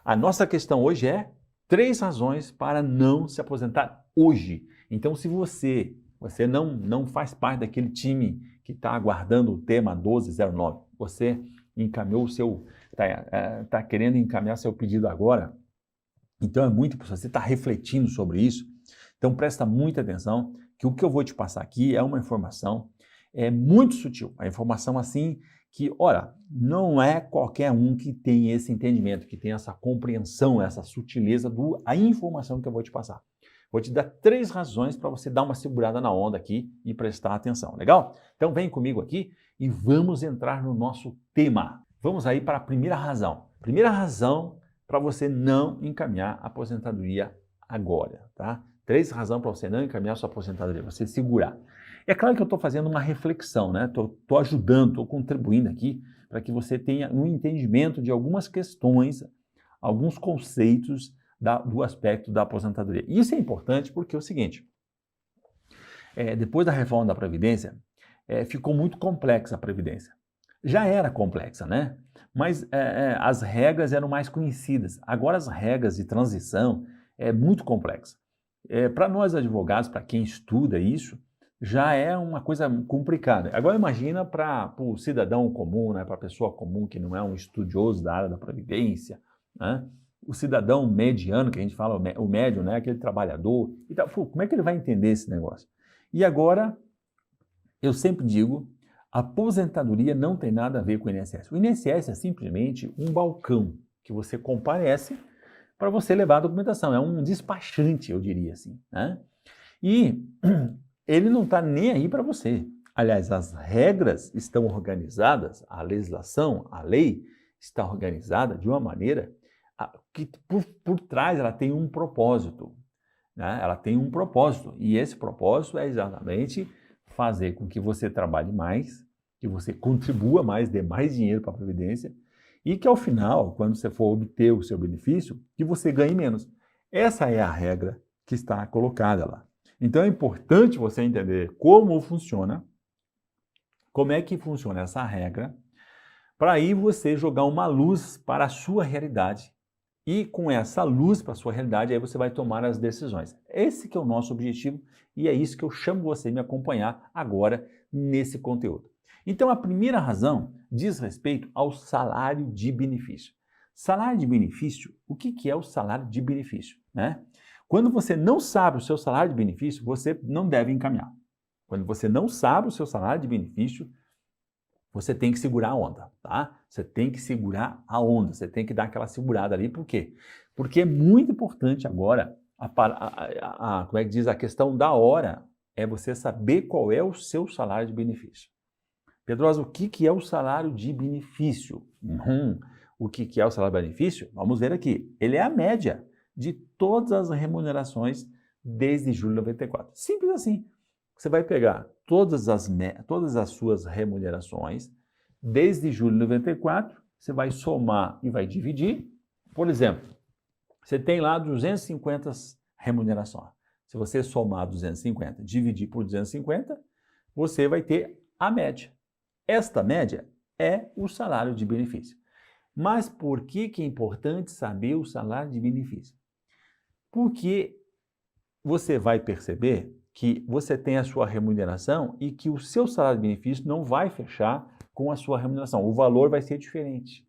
A nossa questão hoje é 3 razões para não se aposentar hoje. Então, se você não faz parte daquele time que está aguardando o tema 1209, você encaminhou o seu, está querendo encaminhar seu pedido agora, então é muito importante, você está refletindo sobre isso, então presta muita atenção, que o que eu vou te passar aqui é uma informação muito sutil, a informação assim que, olha, não é qualquer um que tem esse entendimento, que tem essa compreensão, essa sutileza da informação que eu vou te passar. Vou te dar 3 razões para você dar uma segurada na onda aqui e prestar atenção, legal? Então vem comigo aqui e vamos entrar no nosso tema. Vamos aí para a primeira razão. Primeira razão para você não encaminhar a aposentadoria agora, tá? 3 razões para você não encaminhar sua aposentadoria, você segurar. É claro que eu estou fazendo uma reflexão, né? Estou ajudando, estou contribuindo aqui para que você tenha um entendimento de algumas questões, alguns conceitos do aspecto da aposentadoria. Isso é importante porque é o seguinte, depois da reforma da Previdência, ficou muito complexa a Previdência. Já era complexa, né? Mas as regras eram mais conhecidas. Agora as regras de transição é muito complexa. Para nós advogados, para quem estuda isso, já é uma coisa complicada. Agora imagina para o cidadão comum, né? Para a pessoa comum que não é um estudioso da área da Previdência, né? O cidadão mediano, que a gente fala, o médio, né? Aquele trabalhador. E tal. Como é que ele vai entender esse negócio? E agora, eu sempre digo, a aposentadoria não tem nada a ver com o INSS. O INSS é simplesmente um balcão que você comparece para você levar a documentação. É um despachante, eu diria assim, né? E ele não está nem aí para você. Aliás, as regras estão organizadas, a legislação, a lei está organizada de uma maneira que por trás ela tem um propósito, né? Ela tem um propósito, e esse propósito é exatamente fazer com que você trabalhe mais, que você contribua mais, dê mais dinheiro para a Previdência, e que ao final, quando você for obter o seu benefício, que você ganhe menos. Essa é a regra que está colocada lá. Então é importante você entender como funciona, como é que funciona essa regra, para aí você jogar uma luz para a sua realidade. E com essa luz para a sua realidade, aí você vai tomar as decisões. Esse que é o nosso objetivo e é isso que eu chamo você a me acompanhar agora nesse conteúdo. Então a primeira razão diz respeito ao salário de benefício. Salário de benefício, o que é o salário de benefício, né? Quando você não sabe o seu salário de benefício, você não deve encaminhar. Quando você não sabe o seu salário de benefício, você tem que segurar a onda, tá? Você tem que segurar a onda, você tem que dar aquela segurada ali, por quê? Porque é muito importante agora, como é que diz, a questão da hora é você saber qual é o seu salário de benefício. Pedrosa, o que é o salário de benefício? O que é o salário de benefício? Vamos ver aqui. Ele é a média de todas as remunerações desde julho de 94. Simples assim. Você vai pegar todas as suas remunerações desde julho de 94, você vai somar e vai dividir. Por exemplo, você tem lá 250 remunerações. Se você somar 250, dividir por 250, você vai ter a média. Esta média é o salário de benefício. Mas por que é importante saber o salário de benefício? Porque você vai perceber que você tem a sua remuneração e que o seu salário de benefício não vai fechar com a sua remuneração. O valor vai ser diferente.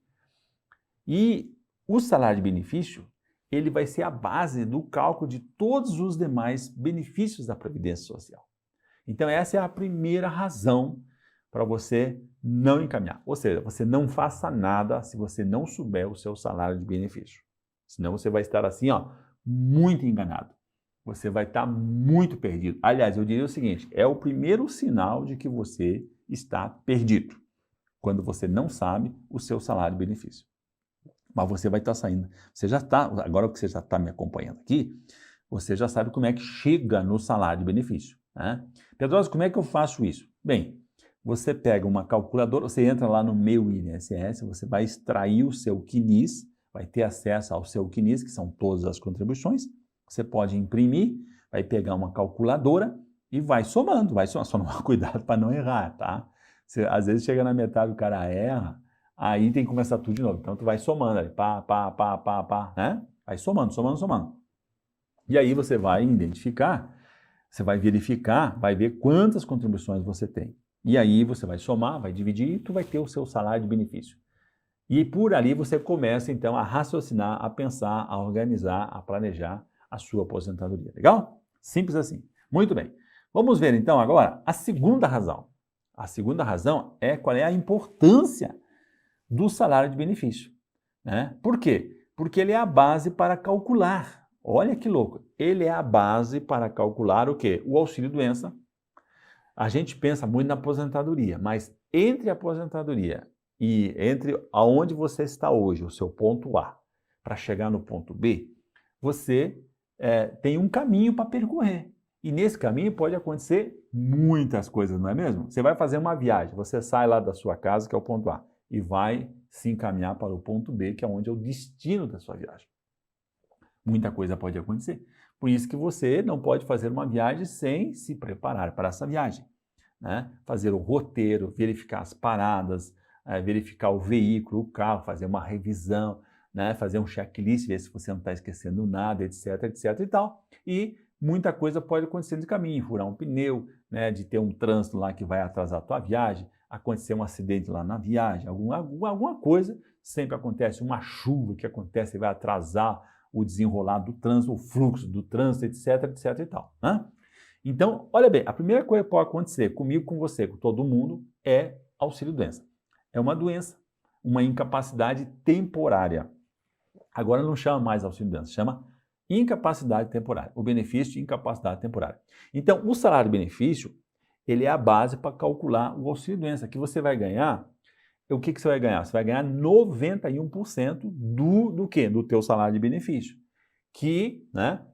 E o salário de benefício, ele vai ser a base do cálculo de todos os demais benefícios da Previdência Social. Então essa é a primeira razão para você não encaminhar. Ou seja, você não faça nada se você não souber o seu salário de benefício. Senão você vai estar assim, ó, muito enganado. Você vai estar muito perdido. Aliás, eu diria o seguinte, é o primeiro sinal de que você está perdido, quando você não sabe o seu salário de benefício. Mas você vai estar saindo. Você já está, agora que você já está me acompanhando aqui, você já sabe como é que chega no salário de benefício, né? Pedrosa, como é que eu faço isso? Bem, você pega uma calculadora, você entra lá no Meu INSS, você vai extrair o seu CNIS, vai ter acesso ao seu CNIS, que são todas as contribuições. Você pode imprimir, vai pegar uma calculadora e vai somando, só tomar cuidado para não errar, tá? Você, às vezes chega na metade, o cara erra, aí tem que começar tudo de novo. Então, tu vai somando ali, pá, né? Vai somando, somando, somando. E aí você vai identificar, você vai verificar, vai ver quantas contribuições você tem. E aí você vai somar, vai dividir e tu vai ter o seu salário de benefício. E por ali você começa, então, a raciocinar, a pensar, a organizar, a planejar a sua aposentadoria. Legal? Simples assim. Muito bem. Vamos ver, então, agora a segunda razão. A segunda razão é qual é a importância do salário de benefício, né? Por quê? Porque ele é a base para calcular. Olha que louco. Ele é a base para calcular o quê? O auxílio-doença. A gente pensa muito na aposentadoria, mas entre a aposentadoria e entre aonde você está hoje, o seu ponto A, para chegar no ponto B, você tem um caminho para percorrer. E nesse caminho pode acontecer muitas coisas, não é mesmo? Você vai fazer uma viagem, você sai lá da sua casa, que é o ponto A, e vai se encaminhar para o ponto B, que é onde é o destino da sua viagem. Muita coisa pode acontecer. Por isso que você não pode fazer uma viagem sem se preparar para essa viagem, né? Fazer o roteiro, verificar as paradas, verificar o veículo, o carro, fazer uma revisão, né? Fazer um checklist, ver se você não está esquecendo nada, etc, etc e tal. E muita coisa pode acontecer no caminho, furar um pneu, né? De ter um trânsito lá que vai atrasar a tua viagem, acontecer um acidente lá na viagem, alguma coisa, sempre acontece, uma chuva que acontece e vai atrasar o desenrolar do trânsito, o fluxo do trânsito, etc, etc e tal, né? Então, olha bem, a primeira coisa que pode acontecer comigo, com você, com todo mundo, é auxílio-doença. É uma doença, uma incapacidade temporária. Agora não chama mais auxílio-doença, chama incapacidade temporária, o benefício de incapacidade temporária. Então, o salário-benefício, ele é a base para calcular o auxílio-doença, que você vai ganhar. O que você vai ganhar? Você vai ganhar 91% do quê? Do teu salário de benefício. Que, né,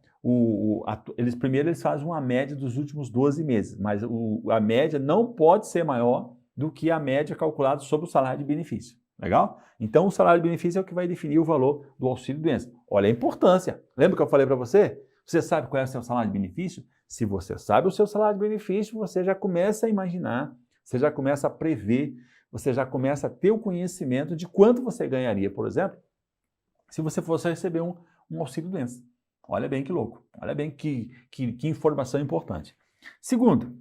eles fazem uma média dos últimos 12 meses, mas a média não pode ser maior do que a média calculada sobre o salário de benefício. Legal? Então, o salário de benefício é o que vai definir o valor do auxílio-doença. Olha a importância. Lembra que eu falei para você? Você sabe qual é o seu salário de benefício? Se você sabe o seu salário de benefício, você já começa a imaginar, você já começa a prever, você já começa a ter o conhecimento de quanto você ganharia, por exemplo, se você fosse receber um auxílio-doença. Olha bem que louco, olha bem que informação importante. Segundo,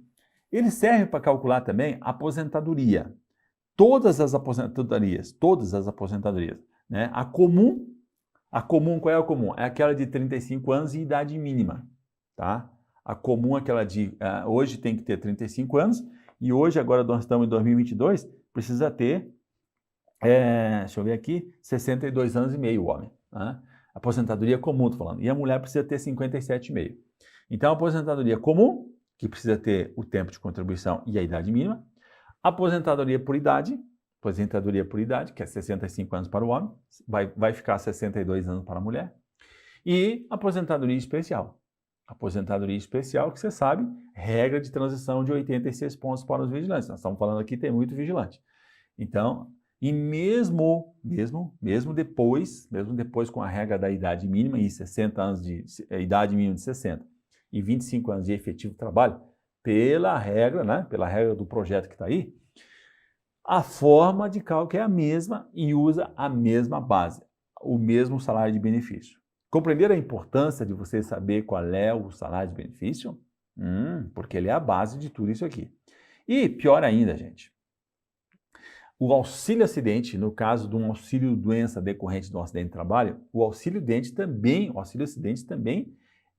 ele serve para calcular também a aposentadoria. Todas as aposentadorias, né? A comum, qual é a comum? É aquela de 35 anos e idade mínima, tá? A comum é aquela de, hoje tem que ter 35 anos, e hoje, agora nós estamos em 2022, precisa ter, deixa eu ver aqui, 62 anos e meio o homem, né? Aposentadoria comum, estou falando. E a mulher precisa ter 57,5. Então, a aposentadoria comum, que precisa ter o tempo de contribuição e a idade mínima. Aposentadoria por idade, que é 65 anos para o homem, vai ficar 62 anos para a mulher. E aposentadoria especial. Aposentadoria especial, que você sabe, regra de transição de 86 pontos para os vigilantes. Nós estamos falando aqui, tem muito vigilante. Então, e mesmo depois com a regra da idade mínima e 60 anos de idade mínima de 60 e 25 anos de efetivo trabalho, pela regra, né, pela regra do projeto que está aí, a forma de cálculo é a mesma e usa a mesma base, o mesmo salário de benefício. Compreenderam a importância de você saber qual é o salário de benefício? Porque ele é a base de tudo isso aqui. E pior ainda, gente, o auxílio-acidente, no caso de um auxílio-doença decorrente de um acidente de trabalho, o auxílio-acidente também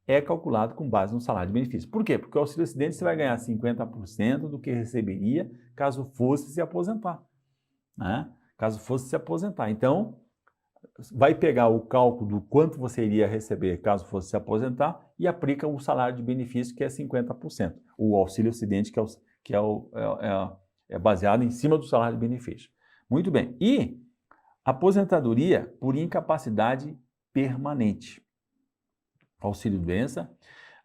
é calculado com base no salário de benefício. Por quê? Porque o auxílio-acidente você vai ganhar 50% do que receberia caso fosse se aposentar, né? Caso fosse se aposentar. Então, vai pegar o cálculo do quanto você iria receber caso fosse se aposentar e aplica o salário de benefício, que é 50%. O auxílio-acidente, que é baseado em cima do salário de benefício. Muito bem. E aposentadoria por incapacidade permanente. Auxílio-doença,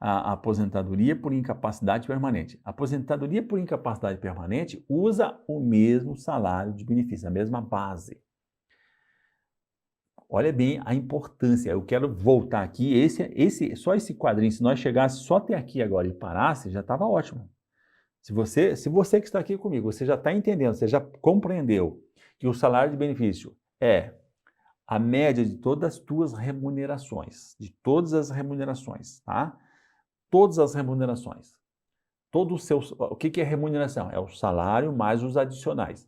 a aposentadoria por incapacidade permanente. A aposentadoria por incapacidade permanente usa o mesmo salário de benefício, a mesma base. Olha bem a importância. Eu quero voltar aqui. Só esse quadrinho, se nós chegássemos só até aqui agora e parasse, já estava ótimo. Se você que está aqui comigo, você já está entendendo, você já compreendeu que o salário de benefício é a média de todas as tuas remunerações, de todas as remunerações, tá? Todas as remunerações. O que é remuneração? É o salário mais os adicionais.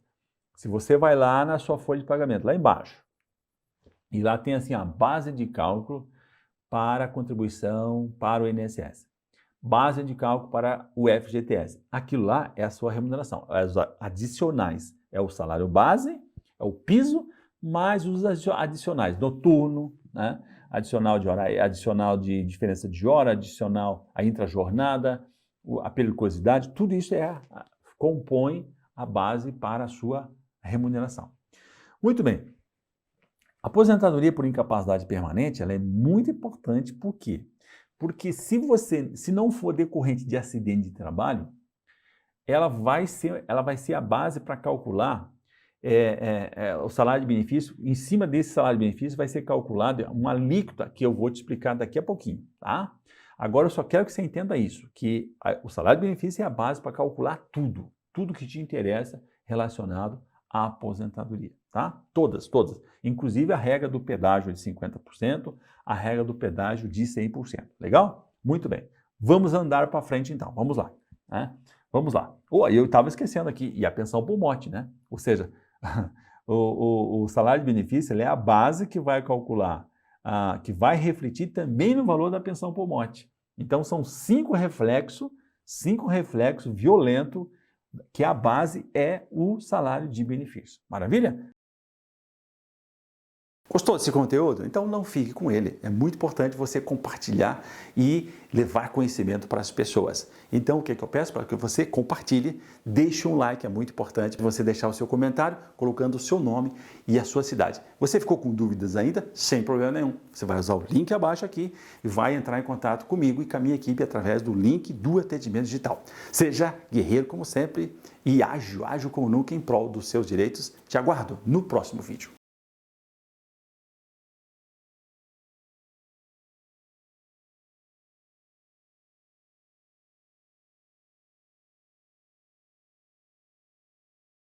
Se você vai lá na sua folha de pagamento, lá embaixo, e lá tem assim a base de cálculo para a contribuição para o INSS, base de cálculo para o FGTS. Aquilo lá é a sua remuneração. Os adicionais é o salário base, é o piso, mais os adicionais, noturno, né? Adicional de hora, adicional de diferença de hora, adicional a intrajornada, a periculosidade, tudo isso compõe a base para a sua remuneração. Muito bem. A aposentadoria por incapacidade permanente, ela é muito importante, por quê? Porque se não for decorrente de acidente de trabalho, ela vai ser a base para calcular o salário de benefício. Em cima desse salário de benefício vai ser calculado uma alíquota que eu vou te explicar daqui a pouquinho, tá? Agora eu só quero que você entenda isso, que o salário de benefício é a base para calcular tudo que te interessa relacionado à aposentadoria, tá? Todas. Inclusive a regra do pedágio de 50%, a regra do pedágio de 100%. Legal? Muito bem. Vamos andar para frente então. Vamos lá, né? Vamos lá. Eu estava esquecendo aqui, e a pensão por morte, né? Ou seja, o salário de benefício ele é a base que vai calcular, que vai refletir também no valor da pensão por morte. Então são 5 reflexos violentos, que a base é o salário de benefício. Maravilha? Gostou desse conteúdo? Então não fique com ele. É muito importante você compartilhar e levar conhecimento para as pessoas. Então o que eu peço? Para que você compartilhe, deixe um like, é muito importante você deixar o seu comentário, colocando o seu nome e a sua cidade. Você ficou com dúvidas ainda? Sem problema nenhum. Você vai usar o link abaixo aqui e vai entrar em contato comigo e com a minha equipe através do link do atendimento digital. Seja guerreiro como sempre e ágil como nunca em prol dos seus direitos. Te aguardo no próximo vídeo.